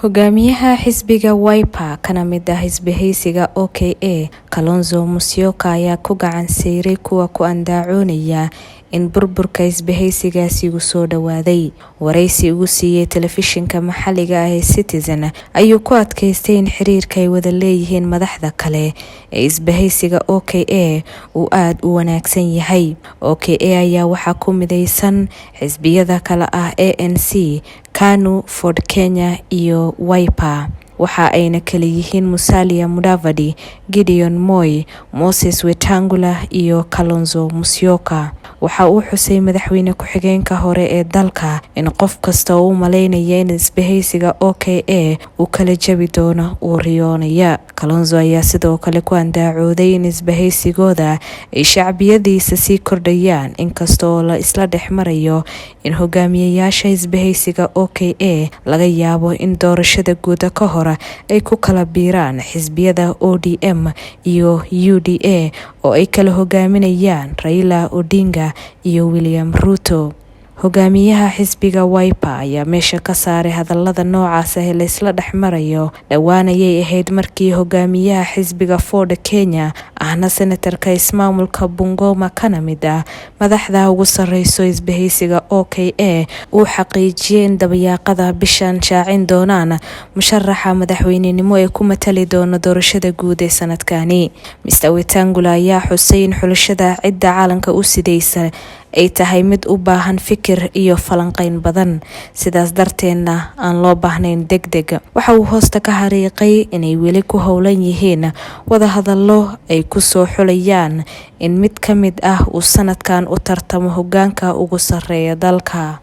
Hogaamiyaha xisbiga Wiper kana mid ah xisbihaysiga OKA Kalonzo Musyoka ayaa ku gacan sayray kuwa ku andaacoonaya in burburka xisbihaysigaasi uu soo dhawaaday. Waraysi uu siiyay telefishinka maxalliga ah ee Citizen ayuu ku adkaystay in xiriirka ay wada leeyihiin madaxda kale ee xisbihaysiga OKA uu aad u wanaagsan yahay. OKA ayaa waxaa ku midaysan xisbiyada kale ah ANC, KANU, Ford Kenya iyo Wiper. Waxa ayna kala yihiin Musalia Mudavadi, Gideon Moi, Moses Wetangula iyo Kalonzo Musyoka. Waxa uu xusay madaxweyne ku-xigeenka hore ee dalka in qof kasta oo u maleynaya in xisbihaysiga OKA uu kala jabi doono uu riyoonaya. Kalonzo ayaa sidoo kale ku andaacooday in xisbihaysigooda ay shacbiyadiisa sii kordhayaan inkasta oo la isla dhex marayo in hogaamiyayaasha xisbihaysiga OKA laga yaabo in doorashada guud ka hor ay ku kala biiraan xisbiyada ODM iyo UDA oo ay kala hogaaminayaan Raila Odinga iyo William Ruto. Hogaamiyaha xisbiga Wiper ayaa meesha ka saaray hadallada noocaas ah ee la isla dhex marayo. Dhawaan ayay ahayd markii hogaamiyaha xisbiga Ford Kenya ahna senatarka ismaamulka Bungoma kana mid ah madaxda ugu sarreyso xisbihaysiga OKA uu xaqiijiyay in dabayaaqada bishan shaacin doonaan musharaxa madaxweynenimo ee ku matali doona doorashada guud ee sanadkani. Mr. Wetangula ayaa xusay in xulashada cidda caalanka u sidaysa ay tahay mid u baahan fikir iyo falanqayn badan, sidaas darteedna aan loo baahnayn degdeg. Waxa uu hoosta ka xariiqay inay weli ku howlan yihiin wada hadallo ay ku soo xulayaan in mid ka mid ah uu sanadkan u tartamo hoggaanka ugu sarreeya dalka.